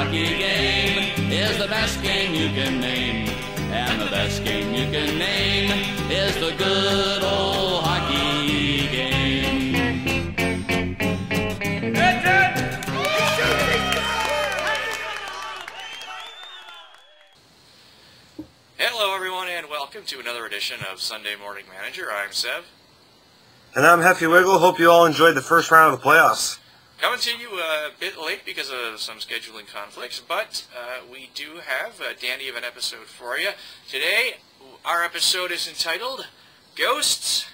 hockey game is the best game you can name. And the best game you can name is the good old hockey game. Hello everyone and welcome to another edition of Sunday Morning Manager. I'm Sev. And I'm Heff and I. Hope you all enjoyed the first round of the playoffs. Coming to you a bit late because of some scheduling conflicts, but we do have a dandy of an episode for you. Today, our episode is entitled Ghosts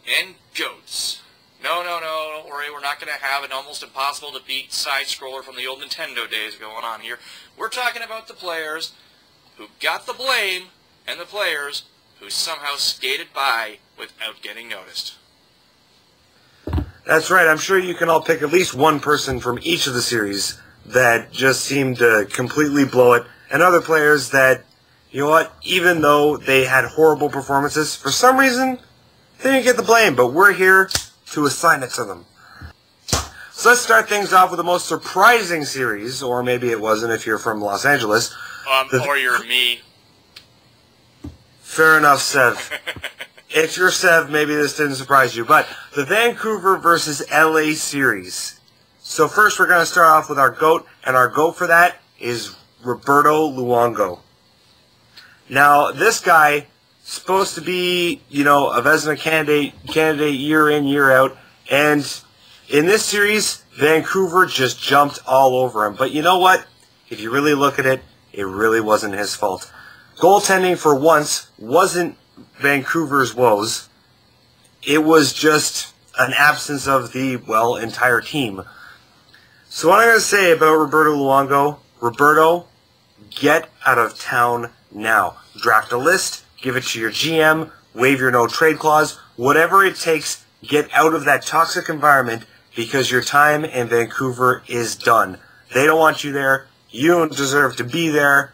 and Goats. No, don't worry, we're not going to have an almost impossible to beat side-scroller from the old Nintendo days going on here. We're talking about the players who got the blame and the players who somehow skated by without getting noticed. That's right. I'm sure you can all pick at least one person from each of the series that just seemed to completely blow it, and other players that, you know what, even though they had horrible performances, for some reason, they didn't get the blame, but we're here to assign it to them. So let's start things off with the most surprising series, or maybe it wasn't if you're from Los Angeles. Or you're me. Fair enough, Sev. If you're Sev, maybe this didn't surprise you, but the Vancouver versus LA series. So first we're going to start off with our GOAT, and our GOAT for that is Roberto Luongo. Now, this guy, supposed to be, a Vezina candidate year in, year out, and in this series, Vancouver just jumped all over him. But you know what? If you really look at it, it really wasn't his fault. Goaltending, for once, wasn't Vancouver's woes. It was just an absence of the, entire team. So what I'm going to say about Roberto Luongo, Roberto, get out of town now. Draft a list, give it to your GM, waive your no-trade clause, whatever it takes, get out of that toxic environment because your time in Vancouver is done. They don't want you there. You don't deserve to be there.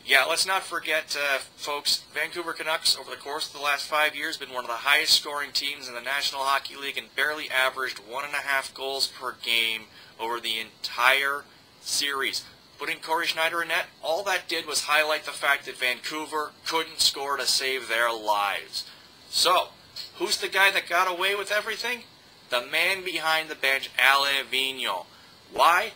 Yeah, let's not forget, folks, Vancouver Canucks, over the course of the last 5 years, been one of the highest scoring teams in the National Hockey League and barely averaged 1.5 goals per game over the entire series. Putting Corey Schneider in net, all that did was highlight the fact that Vancouver couldn't score to save their lives. So, who's the guy that got away with everything? The man behind the bench, Alain Vigneault. Why?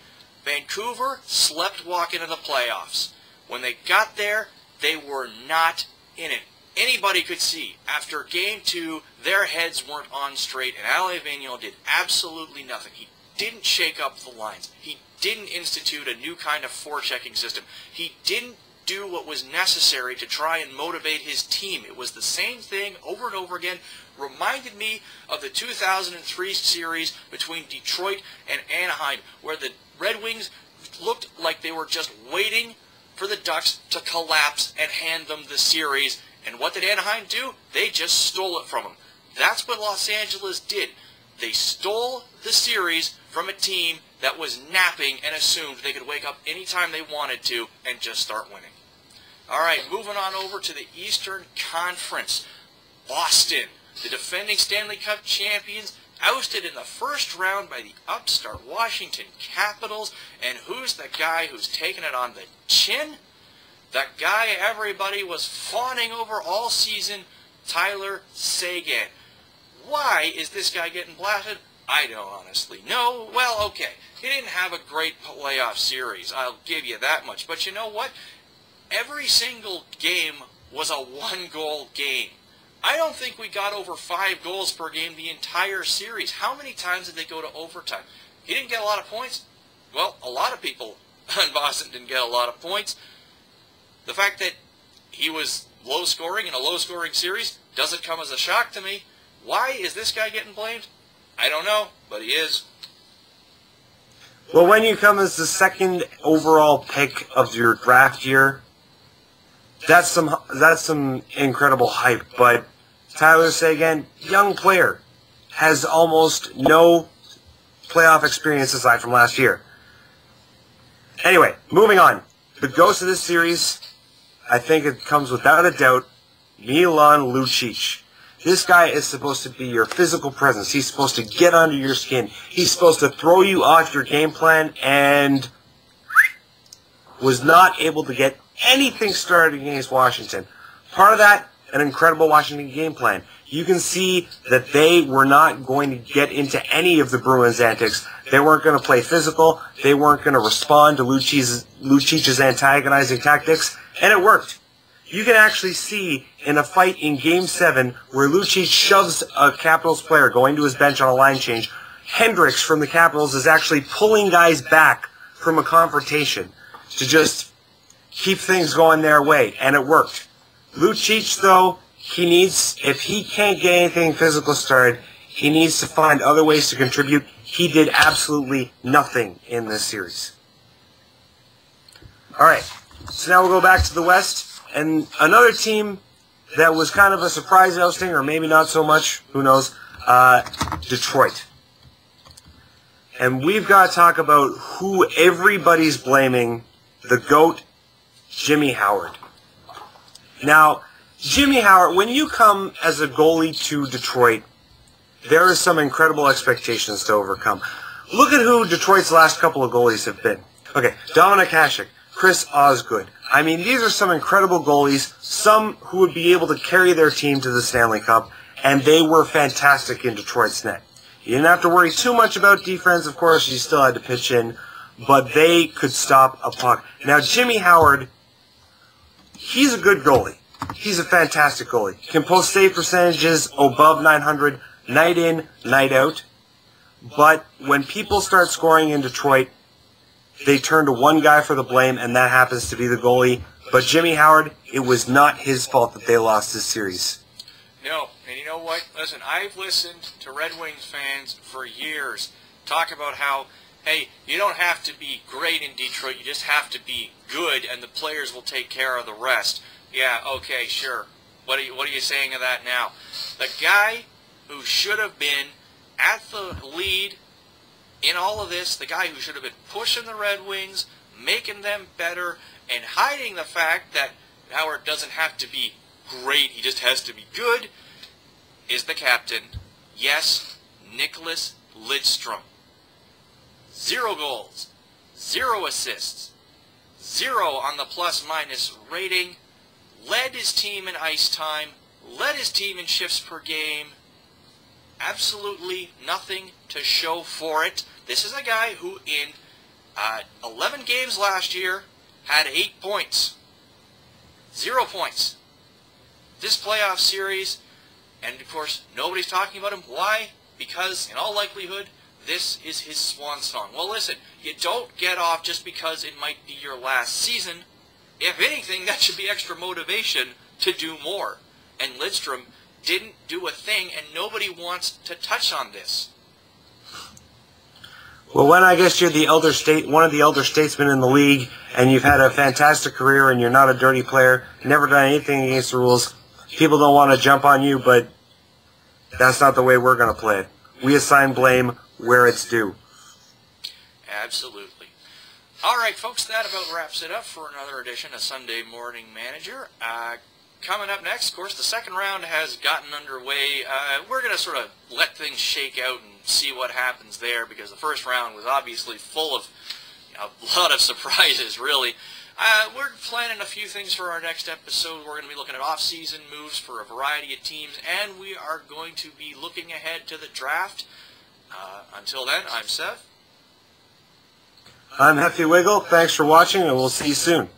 Vancouver slept walk into the playoffs. When they got there, they were not in it. Anybody could see, after Game 2, their heads weren't on straight, and Alain Vigneault did absolutely nothing. He didn't shake up the lines. He didn't institute a new kind of forechecking system. He didn't do what was necessary to try and motivate his team. It was the same thing over and over again. Reminded me of the 2003 series between Detroit and Anaheim, where the Red Wings looked like they were just waiting for the Ducks to collapse and hand them the series. And what did Anaheim do? They just stole it from them. That's what Los Angeles did. They stole the series from a team that was napping and assumed they could wake up anytime they wanted to and just start winning. All right, moving on over to the Eastern Conference. Boston, the defending Stanley Cup champions, ousted in the first round by the upstart Washington Capitals. And who's the guy who's taking it on the chin? The guy everybody was fawning over all season, Tyler Seguin. Why is this guy getting blasted? I don't honestly know. Well, okay, he didn't have a great playoff series, I'll give you that much. But you know what? Every single game was a one-goal game. I don't think we got over 5 goals per game the entire series. How many times did they go to overtime? He didn't get a lot of points. Well, a lot of people in Boston didn't get a lot of points. The fact that he was low-scoring in a low-scoring series doesn't come as a shock to me. Why is this guy getting blamed? I don't know, but he is. Well, when you come as the second overall pick of your draft year, that's some incredible hype. But Tyler Seguin, young player, has almost no playoff experience aside from last year. Anyway, moving on. The ghost of this series, I think it comes without a doubt, Milan Lucic. This guy is supposed to be your physical presence. He's supposed to get under your skin. He's supposed to throw you off your game plan, and was not able to get anything started against Washington. Part of that, an incredible Washington game plan. You can see that they were not going to get into any of the Bruins' antics. They weren't going to play physical. They weren't going to respond to Lucic's antagonizing tactics, and it worked. You can actually see in a fight in Game 7 where Lucic shoves a Capitals player going to his bench on a line change, Hendricks from the Capitals is actually pulling guys back from a confrontation to just keep things going their way, and it worked. Lucic, though, if he can't get anything physical started, he needs to find other ways to contribute. He did absolutely nothing in this series. All right, so now we'll go back to the West, and another team that was kind of a surprise ousting, or maybe not so much, who knows, Detroit. And we've got to talk about who everybody's blaming, the GOAT, Jimmy Howard. Now, Jimmy Howard, when you come as a goalie to Detroit, there are some incredible expectations to overcome. Look at who Detroit's last couple of goalies have been. Okay, Dominik Hasek, Chris Osgood. I mean, these are some incredible goalies, some who would be able to carry their team to the Stanley Cup, and they were fantastic in Detroit's net. You didn't have to worry too much about defense, of course, you still had to pitch in, but they could stop a puck. Now, Jimmy Howard, he's a good goalie. He's a fantastic goalie. He can post save percentages above 900 night in, night out. But when people start scoring in Detroit, they turn to one guy for the blame, and that happens to be the goalie. But Jimmy Howard, it was not his fault that they lost this series. No, and you know what? Listen, I've listened to Red Wings fans for years talk about how, hey, you don't have to be great in Detroit, you just have to be good, and the players will take care of the rest. Yeah, okay, sure. What are you saying of that now? The guy who should have been at the lead in all of this, the guy who should have been pushing the Red Wings, making them better, and hiding the fact that Howard doesn't have to be great, he just has to be good, is the captain. Yes, Nicholas Lidstrom. 0 goals, 0 assists, 0 on the plus-minus rating, led his team in ice time, led his team in shifts per game. Absolutely nothing to show for it. This is a guy who in 11 games last year had 8 points. 0 points. This playoff series, and of course nobody's talking about him. Why? Because in all likelihood this is his swan song. Well, listen, you don't get off just because it might be your last season. If anything, that should be extra motivation to do more. And Lidstrom didn't do a thing, and nobody wants to touch on this. Well, when I guess you're one of the elder statesmen in the league, and you've had a fantastic career, and you're not a dirty player, never done anything against the rules, people don't want to jump on you, but that's not the way we're going to play it. We assign blame where it's due. Absolutely. All right, folks, that about wraps it up for another edition of Sunday Morning Manager. Coming up next, of course, the second round has gotten underway. We're going to sort of let things shake out and see what happens there, because the first round was obviously full of a lot of surprises, really. We're planning a few things for our next episode. We're going to be looking at off-season moves for a variety of teams, and we are going to be looking ahead to the draft. Until then, I'm Seth. I'm Heffy Wiggle. Thanks for watching, and we'll see you soon.